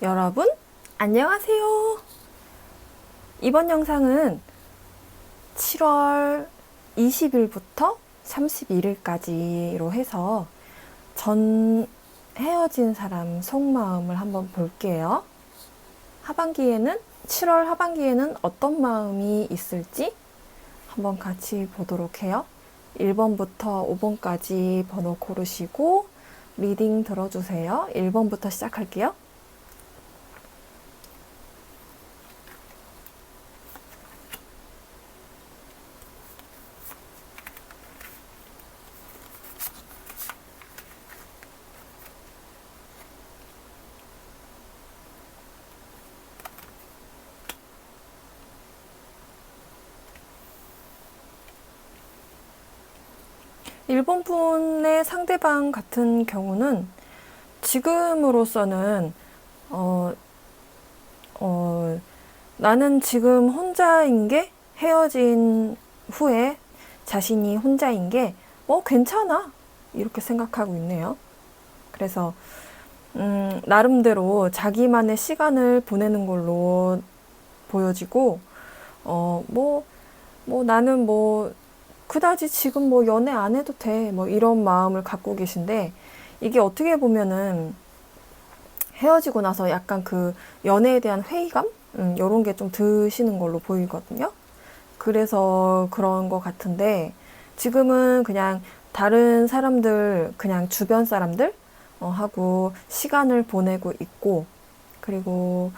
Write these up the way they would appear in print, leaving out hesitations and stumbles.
여러분, 안녕하세요. 이번 영상은 7월 20일부터 31일까지로 해서 전 헤어진 사람 속마음을 한번 볼게요. 7월 하반기에는 어떤 마음이 있을지 한번 같이 보도록 해요. 1번부터 5번까지 번호 고르시고 리딩 들어주세요. 1번부터 시작할게요. 1번 분의 상대방 같은 경우는 지금으로서는 나는 지금 혼자인 게, 헤어진 후에 자신이 혼자인 게 괜찮아 이렇게 생각하고 있네요. 그래서 나름대로 자기만의 시간을 보내는 걸로 보여지고 나는 그다지 지금 연애 안 해도 돼 이런 마음을 갖고 계신데, 이게 어떻게 보면은 헤어지고 나서 약간 그 연애에 대한 회의감? 요런 게 좀 드시는 걸로 보이거든요. 그래서 그런 것 같은데, 지금은 그냥 다른 사람들, 그냥 주변 사람들 하고 시간을 보내고 있고, 그리고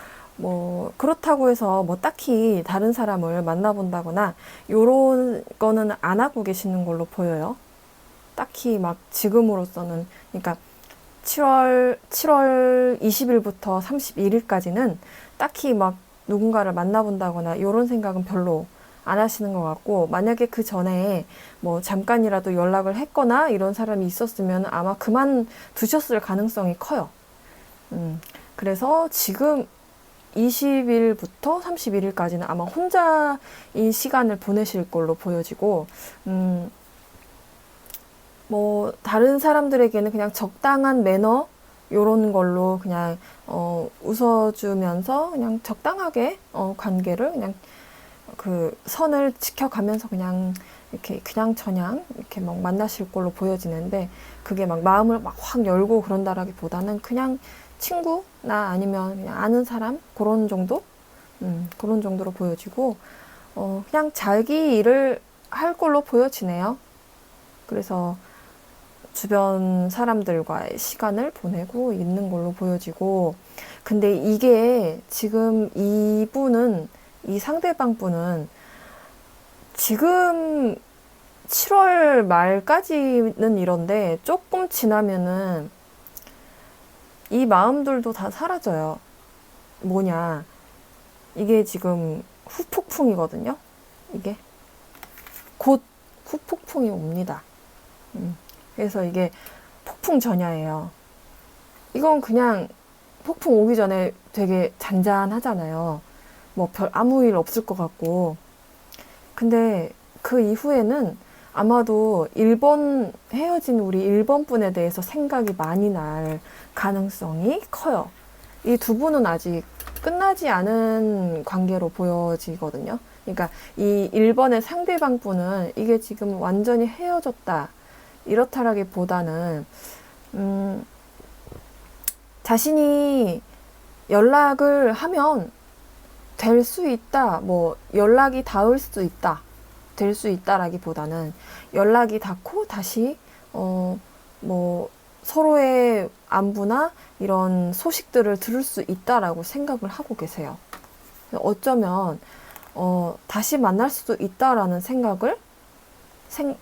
그렇다고 해서 딱히 다른 사람을 만나본다거나 요런 거는 안 하고 계시는 걸로 보여요. 딱히 지금으로서는, 그러니까 7월 20일부터 31일까지는 딱히 누군가를 만나본다거나 요런 생각은 별로 안 하시는 것 같고, 만약에 그 전에 잠깐이라도 연락을 했거나 이런 사람이 있었으면 아마 그만 두셨을 가능성이 커요. 그래서 지금 20일부터 31일까지는 아마 혼자인 시간을 보내실 걸로 보여지고, 다른 사람들에게는 그냥 적당한 매너, 요런 걸로 그냥, 웃어주면서 그냥 적당하게, 관계를 그냥 그 선을 지켜가면서 그냥 이렇게 그냥 저냥 이렇게 만나실 걸로 보여지는데, 그게 마음을 확 열고 그런다라기보다는 그냥 친구나 아니면 그냥 아는 사람 그런 정도, 그런 정도로 보여지고, 그냥 자기 일을 할 걸로 보여지네요. 그래서 주변 사람들과의 시간을 보내고 있는 걸로 보여지고, 근데 이게 지금 이 상대방 분은 지금 7월 말까지는 이런데 조금 지나면은 이 마음들도 다 사라져요. 뭐냐, 이게 지금 후폭풍이거든요. 이게 곧 후폭풍이 옵니다. 그래서 이게 폭풍 전야예요. 이건 그냥 폭풍 오기 전에 되게 잔잔하잖아요. 별 아무 일 없을 것 같고. 근데 그 이후에는 아마도 헤어진 우리 1번 분에 대해서 생각이 많이 날 가능성이 커요. 이 두 분은 아직 끝나지 않은 관계로 보여지거든요. 그러니까 이 1번의 상대방 분은 이게 지금 완전히 헤어졌다, 이렇다라기보다는 자신이 연락을 하면 될 수 있다, 연락이 닿을 수 있다, 될 수 있다라기보다는 연락이 닿고 다시 서로의 안부나 이런 소식들을 들을 수 있다라고 생각을 하고 계세요. 어쩌면 다시 만날 수도 있다라는 생각을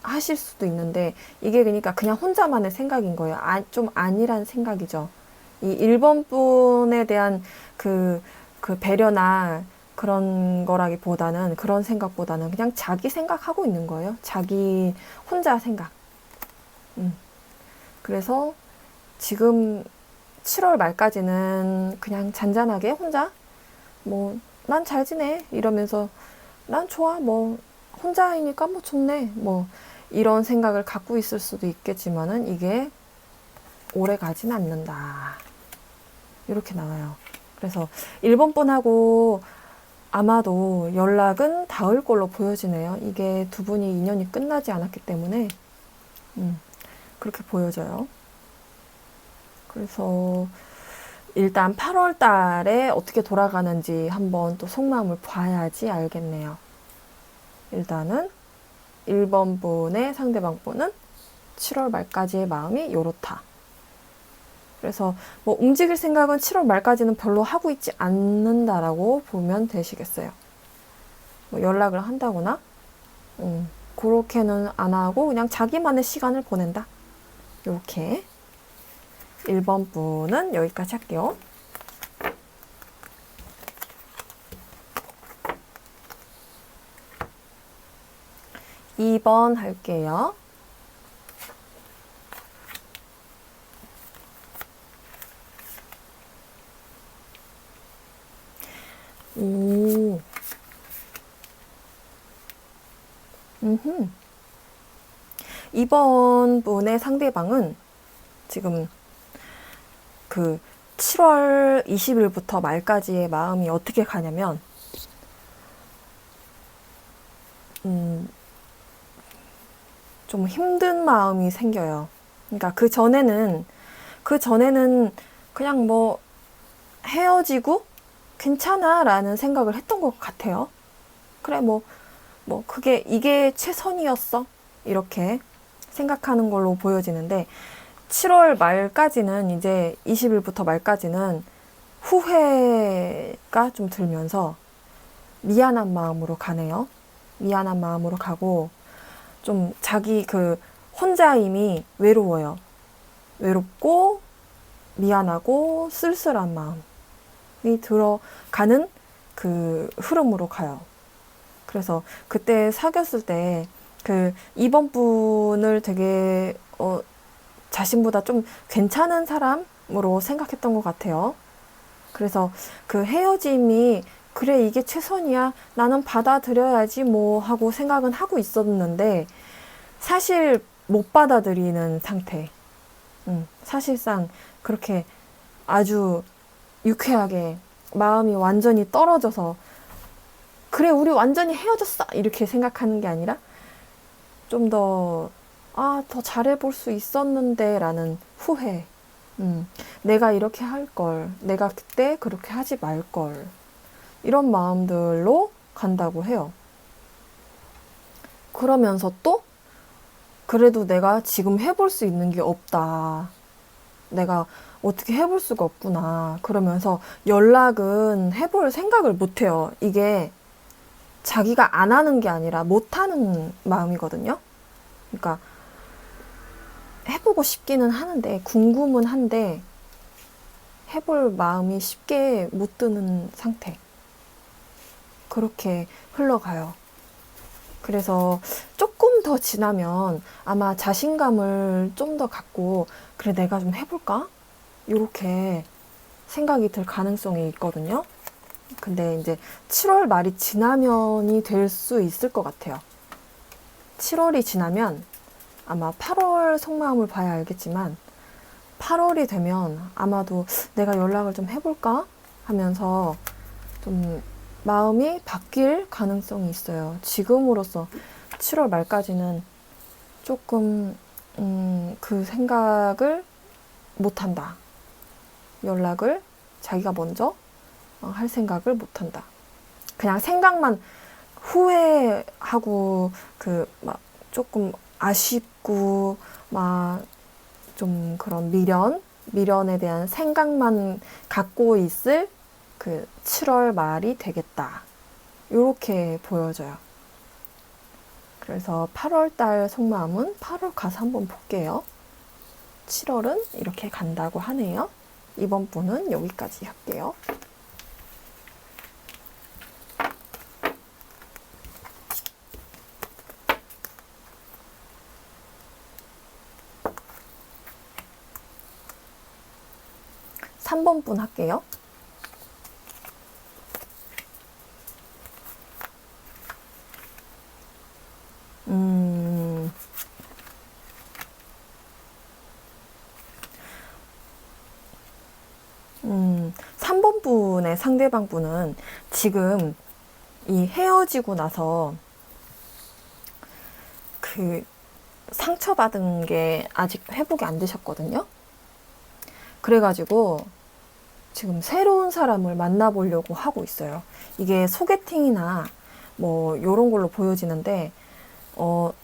하실 수도 있는데, 이게 그러니까 그냥 혼자만의 생각인 거예요. 좀 아니란 생각이죠. 이 1번 분에 대한 그 배려나 그런 거라기보다는, 그런 생각보다는 그냥 자기 생각하고 있는 거예요. 자기 혼자 생각. 그래서 지금 7월 말까지는 그냥 잔잔하게 혼자 난 잘 지내 이러면서, 난 좋아, 혼자이니까 좋네, 이런 생각을 갖고 있을 수도 있겠지만은 이게 오래 가진 않는다, 이렇게 나와요. 그래서 1번 분하고 아마도 연락은 닿을 걸로 보여지네요. 이게 두 분이 인연이 끝나지 않았기 때문에 그렇게 보여져요. 그래서 일단 8월 달에 어떻게 돌아가는지 한번 또 속마음을 봐야지 알겠네요. 일단은 1번 분의 상대방 분은 7월 말까지의 마음이 요렇다. 그래서 뭐 움직일 생각은 7월 말까지는 별로 하고 있지 않는다라고 보면 되시겠어요. 뭐 연락을 한다거나 그렇게는 안 하고 그냥 자기만의 시간을 보낸다. 이렇게 1번 분은 여기까지 할게요. 2번 할게요. 오. 2번 분의 상대방은 지금 그 7월 20일부터 말까지의 마음이 어떻게 가냐면, 좀 힘든 마음이 생겨요. 그러니까 그 전에는 그냥 뭐 헤어지고 괜찮아 라는 생각을 했던 것 같아요. 그래, 이게 최선이었어. 이렇게 생각하는 걸로 보여지는데, 7월 말까지는 이제 20일부터 말까지는 후회가 좀 들면서 미안한 마음으로 가네요. 미안한 마음으로 가고, 좀 자기 그 혼자임이 외로워요. 외롭고, 미안하고, 쓸쓸한 마음이 들어가는 그 흐름으로 가요. 그래서 그때 사귀었을 때 그 2번 분을 되게 자신보다 좀 괜찮은 사람으로 생각했던 것 같아요. 그래서 그 헤어짐이 그래 이게 최선이야 나는 받아들여야지 뭐 하고 생각은 하고 있었는데 사실 못 받아들이는 상태. 사실상 그렇게 아주 유쾌하게 마음이 완전히 떨어져서 그래 우리 완전히 헤어졌어 이렇게 생각하는 게 아니라 좀 더 더 잘해볼 수 있었는데 라는 후회. 내가 이렇게 할 걸, 내가 그때 그렇게 하지 말 걸, 이런 마음들로 간다고 해요. 그러면서 또 그래도 내가 지금 해볼 수 있는 게 없다. 내가 어떻게 해볼 수가 없구나. 그러면서 연락은 해볼 생각을 못 해요. 이게 자기가 안 하는 게 아니라 못 하는 마음이거든요. 그러니까 해보고 싶기는 하는데, 궁금은 한데, 해볼 마음이 쉽게 못 드는 상태. 그렇게 흘러가요. 그래서 조금 더 지나면 아마 자신감을 좀 더 갖고, 그래, 내가 좀 해볼까? 이렇게 생각이 들 가능성이 있거든요. 근데 이제 7월 말이 지나면이 될 수 있을 것 같아요. 7월이 지나면 아마 8월 속마음을 봐야 알겠지만 8월이 되면 아마도 내가 연락을 좀 해볼까 하면서 좀 마음이 바뀔 가능성이 있어요. 지금으로서 7월 말까지는 조금 그 생각을 못한다. 연락을 자기가 먼저 할 생각을 못한다. 그냥 생각만 후회하고 막 조금 아쉽고 막 좀 그런 미련에 대한 생각만 갖고 있을 그 7월 말이 되겠다. 이렇게 보여져요. 그래서 8월 달 속마음은 8월 가서 한번 볼게요. 7월은 이렇게 간다고 하네요. 이번 분은 여기까지 할게요. 삼 번 분 할게요. 음, 3번 3번 분의 상대방 분은 지금 이 헤어지고 나서 그 상처받은 게 아직 회복이 안 되셨거든요. 그래가지고 지금 새로운 사람을 만나보려고 하고 있어요. 이게 소개팅이나 뭐 요런 걸로 보여지는데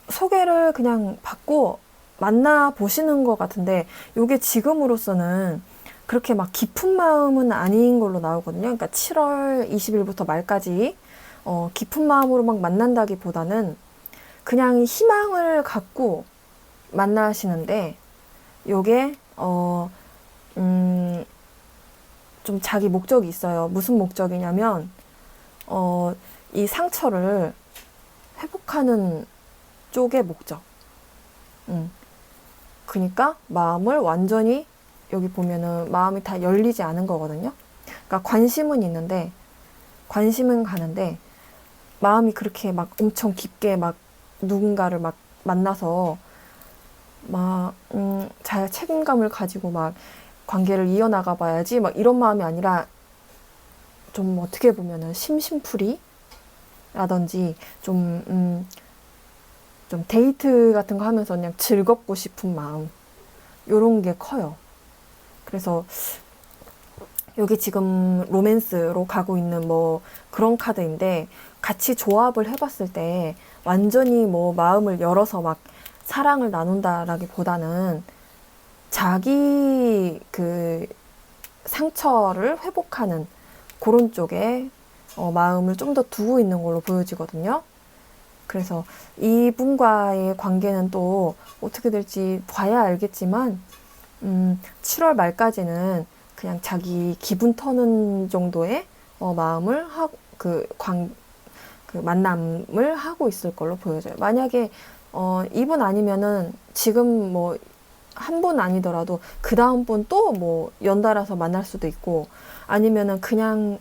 소개를 그냥 받고 만나보시는 것 같은데 요게 지금으로서는 그렇게 막 깊은 마음은 아닌 걸로 나오거든요. 그러니까 7월 20일부터 말까지 깊은 마음으로 막 만난다기보다는 그냥 희망을 갖고 만나시는데 요게 좀 자기 목적이 있어요. 무슨 목적이냐면 이 상처를 회복하는 쪽의 목적. 그러니까 마음을 완전히 여기 보면은 마음이 다 열리지 않은 거거든요. 그러니까 관심은 있는데 관심은 가는데 마음이 그렇게 막 엄청 깊게 막 누군가를 막 만나서 막 잘 책임감을 가지고 막 관계를 이어나가 봐야지 막 이런 마음이 아니라 좀 어떻게 보면은 심심풀이라든지 좀 데이트 같은 거 하면서 그냥 즐겁고 싶은 마음 요런 게 커요. 그래서 여기 지금 로맨스로 가고 있는 뭐 그런 카드인데 같이 조합을 해봤을 때 완전히 뭐 마음을 열어서 막 사랑을 나눈다라기보다는 자기 그 상처를 회복하는 그런 쪽에 마음을 좀 더 두고 있는 걸로 보여지거든요. 그래서 이분과의 관계는 또 어떻게 될지 봐야 알겠지만 7월 말까지는 그냥 자기 기분 터는 정도의 마음을 하고 그 만남을 하고 있을 걸로 보여져요. 만약에 이분 아니면은 지금 뭐 한 분 아니더라도 그 다음 분 또 뭐 연달아서 만날 수도 있고 아니면은 그냥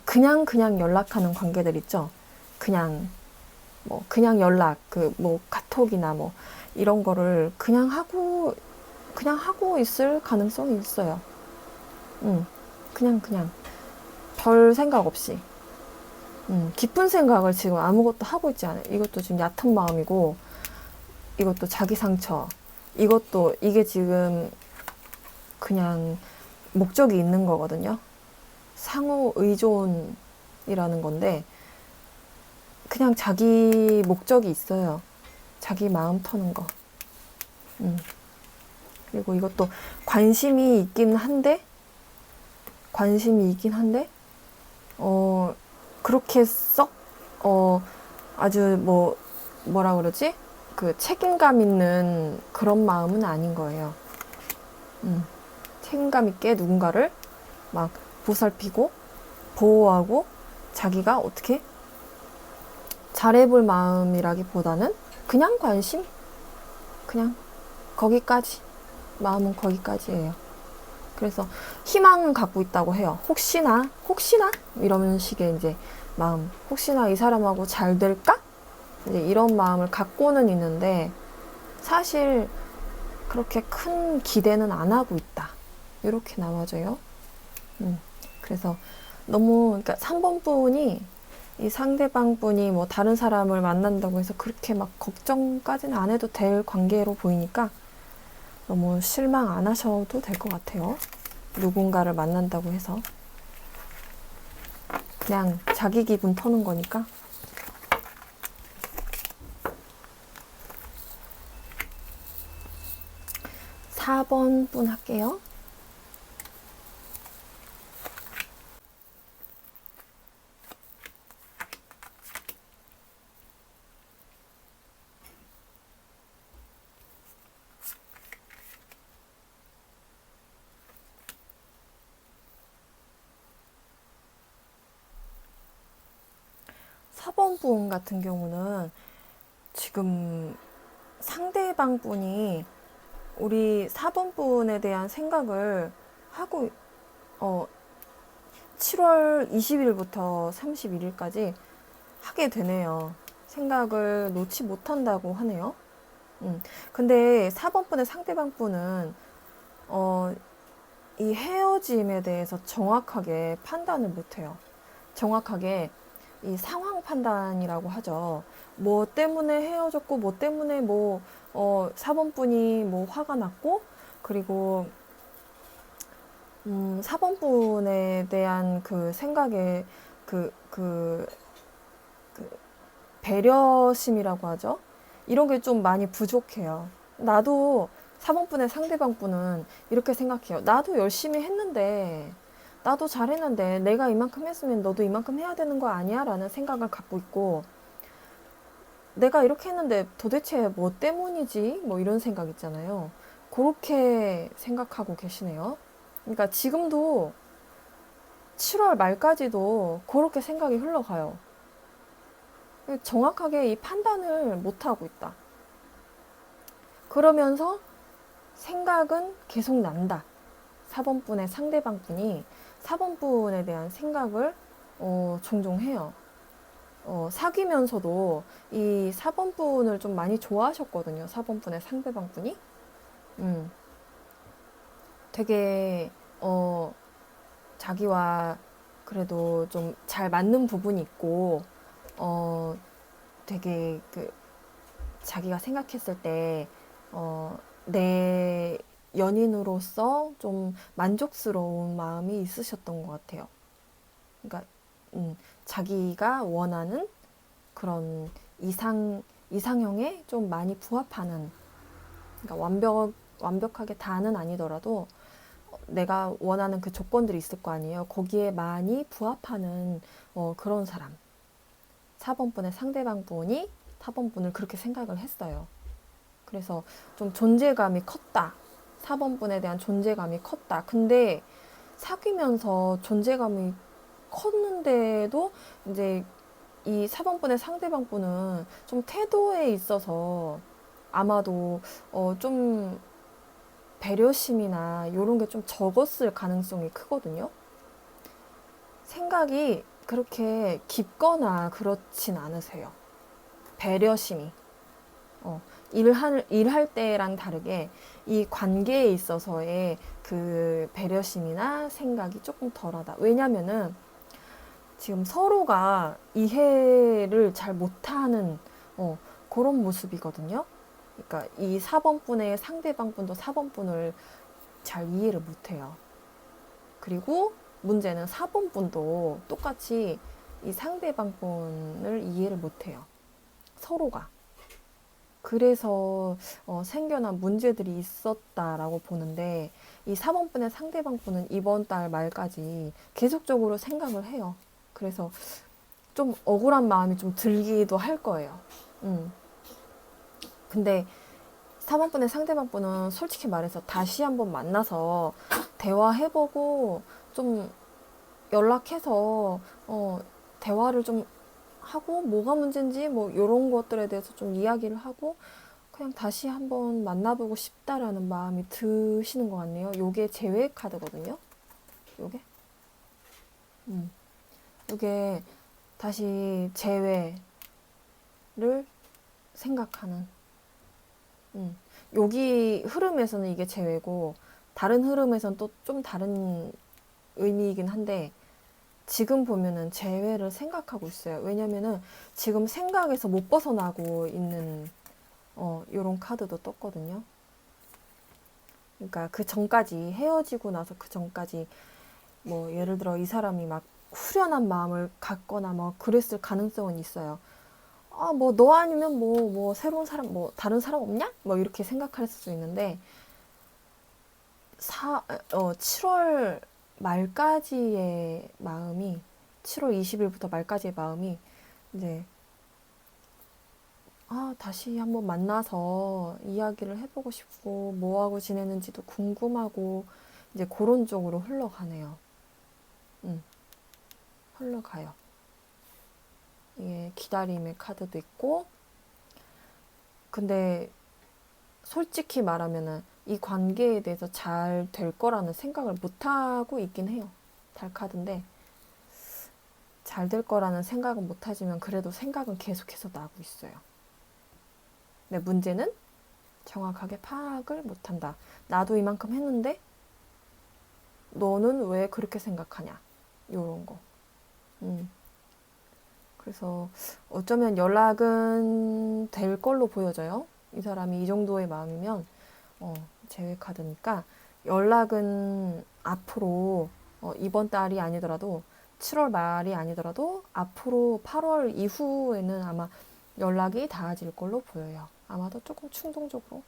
연락하는 관계들 있죠. 그냥 연락 그 뭐 카톡이나 뭐 이런 거를 그냥 하고 있을 가능성이 있어요. 그냥 별 생각 없이 깊은 생각을 지금 아무것도 하고 있지 않아요. 이것도 지금 얕은 마음이고 이것도 자기 상처 이게 지금 그냥 목적이 있는 거거든요. 상호 의존이라는 건데 그냥 자기 목적이 있어요. 자기 마음 터는 거. 그리고 이것도 관심이 있긴 한데 그렇게 썩 아주 뭐라 그러지? 그 책임감 있는 그런 마음은 아닌 거예요. 책임감 있게 누군가를 막 보살피고 보호하고 자기가 어떻게 잘해볼 마음이라기보다는 그냥 관심? 그냥 거기까지. 마음은 거기까지예요. 그래서 희망은 갖고 있다고 해요. 혹시나 이런 식의 이제 마음. 혹시나 이 사람하고 잘 될까? 이제 이런 마음을 갖고는 있는데 사실 그렇게 큰 기대는 안 하고 있다. 이렇게 나와져요. 그래서 너무 그러니까 3번 분이 이 상대방 분이 뭐 다른 사람을 만난다고 해서 그렇게 막 걱정까지는 안 해도 될 관계로 보이니까 너무 실망 안 하셔도 될 것 같아요. 누군가를 만난다고 해서 그냥 자기 기분 터는 거니까. 4번 분 할게요. 사번 분 같은 경우는 지금 상대방 분이 우리 4번 분에 대한 생각을 하고 7월 20일부터 31일까지 하게 되네요. 생각을 놓지 못한다고 하네요. 근데 4번 분의 상대방 분은 이 헤어짐에 대해서 정확하게 판단을 못해요. 정확하게 이 상황 판단이라고 하죠. 뭐 때문에 헤어졌고, 뭐 때문에 뭐, 4번분이 뭐 화가 났고, 그리고, 4번분에 대한 그 생각에 그, 그, 그 배려심이라고 하죠. 이런 게 좀 많이 부족해요. 나도 4번분의 상대방분은 이렇게 생각해요. 나도 열심히 했는데, 나도 잘했는데, 내가 이만큼 했으면 너도 이만큼 해야 되는 거 아니야? 라는 생각을 갖고 있고, 내가 이렇게 했는데 도대체 뭐 때문이지? 뭐 이런 생각 있잖아요. 그렇게 생각하고 계시네요. 그러니까 지금도 7월 말까지도 그렇게 생각이 흘러가요. 정확하게 이 판단을 못하고 있다. 그러면서 생각은 계속 난다. 4번분의 상대방분이 4번분에 대한 생각을 종종 해요. 사귀면서도 이 4번분을 좀 많이 좋아하셨거든요. 4번분의 상대방분이. 음, 되게, 자기와 그래도 좀 잘 맞는 부분이 있고, 어, 되게 자기가 생각했을 때, 내 연인으로서 좀 만족스러운 마음이 있으셨던 것 같아요. 그러니까, 자기가 원하는 그런 이상형에 좀 많이 부합하는, 그러니까 완벽하게 다는 아니더라도 내가 원하는 그 조건들이 있을 거 아니에요. 거기에 많이 부합하는 그런 사람. 4번분의 상대방분이 4번분을 그렇게 생각을 했어요. 그래서 좀 존재감이 컸다. 4번분에 대한 존재감이 컸다. 근데 사귀면서 존재감이 컸는데도 이제 이 4번분의 상대방분은 좀 태도에 있어서 아마도 좀 배려심이나 이런 게 좀 적었을 가능성이 크거든요. 생각이 그렇게 깊거나 그렇진 않으세요. 배려심이. 일할 때랑 다르게 이 관계에 있어서의 그 배려심이나 생각이 조금 덜하다. 왜냐면은 지금 서로가 이해를 잘 못하는 그런 모습이거든요. 그러니까 이 4번분의 상대방분도 4번분을 잘 이해를 못해요. 그리고 문제는 4번분도 똑같이 이 상대방분을 이해를 못해요. 서로가. 그래서 생겨난 문제들이 있었다라고 보는데 이 4번분의 상대방분은 이번 달 말까지 계속적으로 생각을 해요. 그래서 좀 억울한 마음이 좀 들기도 할 거예요. 근데 4번분의 상대방분은 솔직히 말해서 다시 한번 만나서 대화해보고 좀 연락해서 대화를 좀 하고 뭐가 문제인지 뭐 이런 것들에 대해서 좀 이야기를 하고 그냥 다시 한번 만나보고 싶다라는 마음이 드시는 것 같네요. 요게 제외 카드거든요. 요게 요게 다시 재회를 생각하는 여기 흐름에서는 이게 재회고 다른 흐름에서는 또 좀 다른 의미이긴 한데 지금 보면은 재회를 생각하고 있어요. 왜냐면은 지금 생각에서 못 벗어나고 있는 요런 카드도 떴거든요. 그러니까 그 전까지 헤어지고 나서 그 전까지 뭐 예를 들어 이 사람이 막 후련한 마음을 갖거나 뭐 그랬을 가능성은 있어요. 아, 뭐 너 아니면 뭐 새로운 사람 뭐 다른 사람 없냐? 뭐 이렇게 생각할 수도 있는데 7월 말까지의 마음이 7월 20일부터 말까지의 마음이 이제 다시 한번 만나서 이야기를 해보고 싶고 뭐 하고 지내는지도 궁금하고 이제 그런 쪽으로 흘러가네요. 음, 흘러가요. 이게 기다림의 카드도 있고 근데 솔직히 말하면은 이 관계에 대해서 잘 될 거라는 생각을 못 하고 있긴 해요. 달카드인데 잘 될 거라는 생각은 못 하지만 그래도 생각은 계속해서 나고 있어요. 근데 문제는 정확하게 파악을 못 한다. 나도 이만큼 했는데 너는 왜 그렇게 생각하냐? 요런 거. 그래서 어쩌면 연락은 될 걸로 보여져요. 이 사람이 이 정도의 마음이면 제외 카드니까 연락은 앞으로 이번 달이 아니더라도 7월 말이 아니더라도 앞으로 8월 이후에는 아마 연락이 닿아질 걸로 보여요. 아마도 조금 충동적으로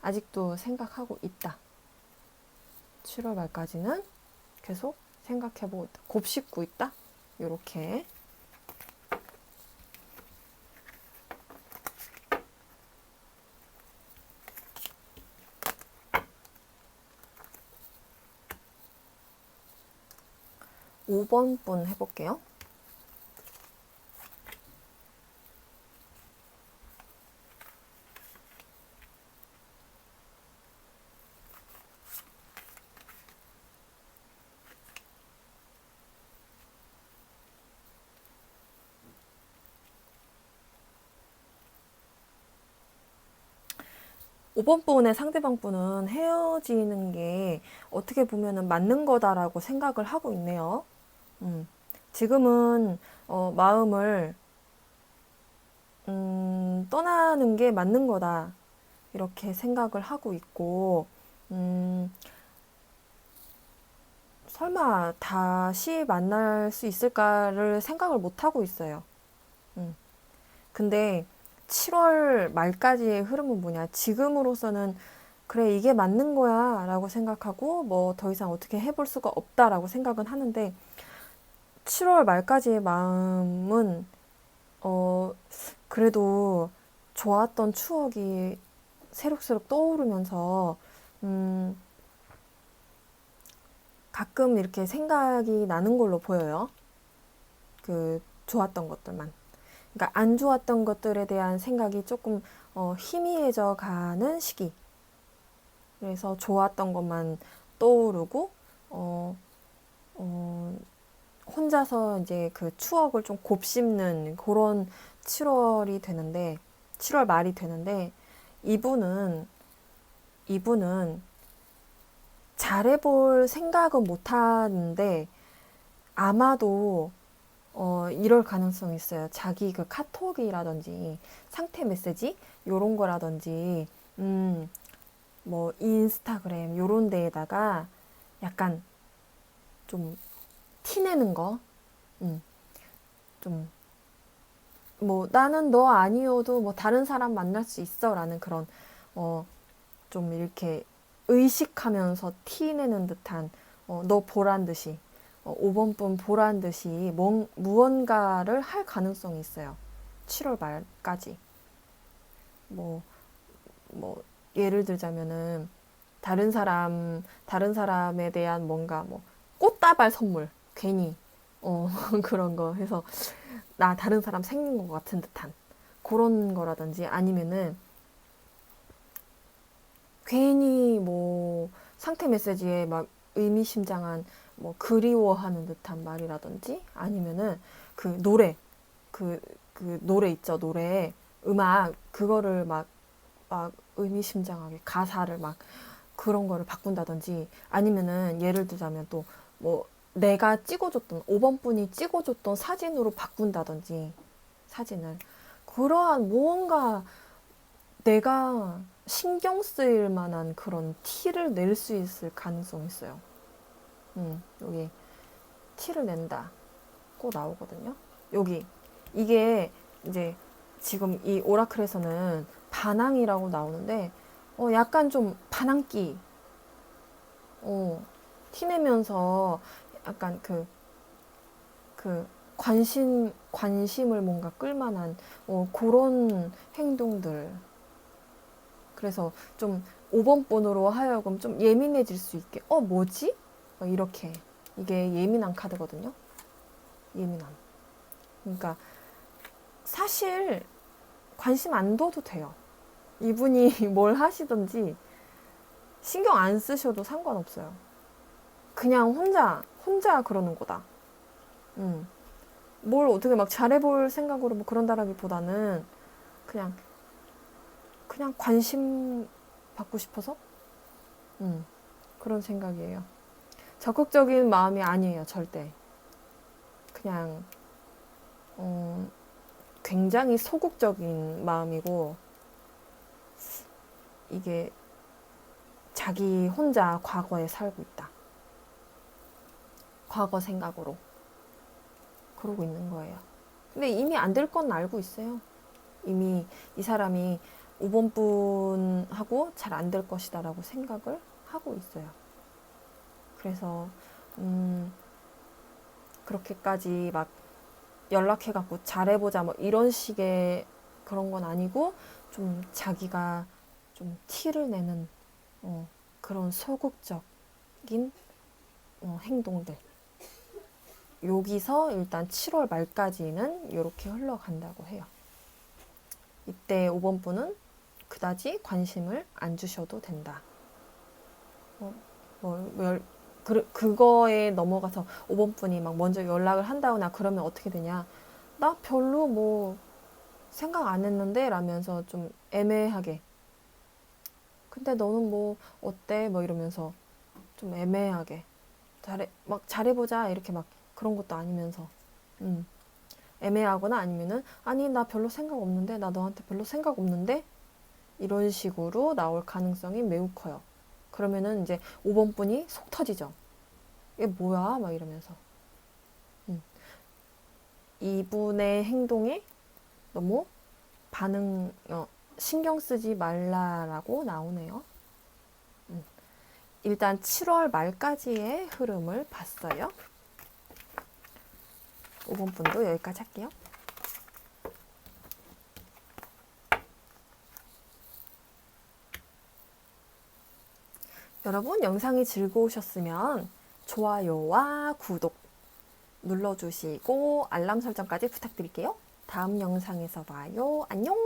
아직도 생각하고 있다. 7월 말까지는 계속 생각해보고 있다. 곱씹고 있다. 요렇게. 오 번 분 해볼게요. 오 번 분의 상대방 분은 헤어지는 게 어떻게 보면은 맞는 거다라고 생각을 하고 있네요. 지금은 마음을 떠나는 게 맞는 거다 이렇게 생각을 하고 있고 설마 다시 만날 수 있을까를 생각을 못 하고 있어요. 근데 7월 말까지의 흐름은 뭐냐? 지금으로서는 그래 이게 맞는 거야 라고 생각하고 뭐 더 이상 어떻게 해볼 수가 없다라고 생각은 하는데 7월 말까지의 마음은 그래도 좋았던 추억이 새록새록 떠오르면서 가끔 이렇게 생각이 나는 걸로 보여요. 그 좋았던 것들만. 그러니까 안 좋았던 것들에 대한 생각이 조금 희미해져 가는 시기. 그래서 좋았던 것만 떠오르고 혼자서 이제 그 추억을 좀 곱씹는 그런 7월이 되는데 7월 말이 되는데 이분은 잘해볼 생각은 못 하는데 아마도 이럴 가능성이 있어요. 자기 그 카톡이라든지 상태 메시지 요런 거라든지 뭐 인스타그램 요런 데에다가 약간 좀 티내는 거, 좀 뭐 나는 너 아니어도 뭐 다른 사람 만날 수 있어라는 그런 좀 이렇게 의식하면서 티내는 듯한 너 보란 듯이 5번 분 보란 듯이 무언가를 할 가능성이 있어요. 7월 말까지. 뭐, 뭐, 예를 들자면은, 다른 사람에 대한 뭔가, 뭐, 꽃다발 선물, 괜히, 그런 거 해서, 나 다른 사람 생긴 것 같은 듯한, 그런 거라든지, 아니면은, 괜히 뭐, 상태 메시지에 막 의미심장한, 뭐, 그리워하는 듯한 말이라든지, 아니면은, 그 노래, 그 노래 있죠, 노래. 음악, 그거를 막 의미심장하게 가사를 막 그런 거를 바꾼다든지 아니면은 예를 들자면 또 뭐 내가 찍어줬던 5번 분이 찍어줬던 사진으로 바꾼다든지 사진을 그러한 무언가 내가 신경 쓰일 만한 그런 티를 낼 수 있을 가능성이 있어요. 여기 티를 낸다고 나오거든요. 여기 이게 이제 지금 이 오라클에서는 반항이라고 나오는데 약간 좀 반항기 티내면서 약간 그 관심을 뭔가 끌만한 그런 행동들 그래서 좀 5번 번으로 하여금 좀 예민해질 수 있게 뭐지? 이렇게 이게 예민한 카드거든요. 예민함. 그러니까 사실 관심 안 둬도 돼요. 이분이 뭘 하시든지 신경 안 쓰셔도 상관없어요. 그냥 혼자 그러는 거다. 뭘 어떻게 막 잘해볼 생각으로 뭐 그런다라기보다는 그냥, 그냥 관심 받고 싶어서? 그런 생각이에요. 적극적인 마음이 아니에요, 절대. 그냥 굉장히 소극적인 마음이고, 이게 자기 혼자 과거에 살고 있다. 과거 생각으로 그러고 있는 거예요. 근데 이미 안 될 건 알고 있어요. 이미 이 사람이 5번 분하고 잘 안 될 것이다 라고 생각을 하고 있어요. 그래서 그렇게까지 막 연락해갖고 잘해보자 뭐 이런 식의 그런 건 아니고, 좀 자기가 좀 티를 내는 그런 소극적인 행동들. 여기서 일단 7월 말까지는 이렇게 흘러간다고 해요. 이때 5번 분은 그다지 관심을 안 주셔도 된다. 그거에 넘어가서 5번 분이 막 먼저 연락을 한다거나 그러면 어떻게 되냐. 나 별로 뭐 생각 안 했는데 라면서 좀 애매하게. 근데 너는 뭐 어때? 뭐 이러면서 좀 애매하게. 막 잘해보자 이렇게 막 그런 것도 아니면서. 애매하거나 아니면은 아니 나 별로 생각 없는데, 나 너한테 별로 생각 없는데, 이런 식으로 나올 가능성이 매우 커요. 그러면은 이제 5번 분이 속 터지죠. 이게 뭐야? 막 이러면서. 이분의 행동에 너무 신경 쓰지 말라라고 나오네요. 일단 7월 말까지의 흐름을 봤어요. 5번 분도 여기까지 할게요. 여러분, 영상이 즐거우셨으면 좋아요와 구독 눌러주시고 알람 설정까지 부탁드릴게요. 다음 영상에서 봐요. 안녕!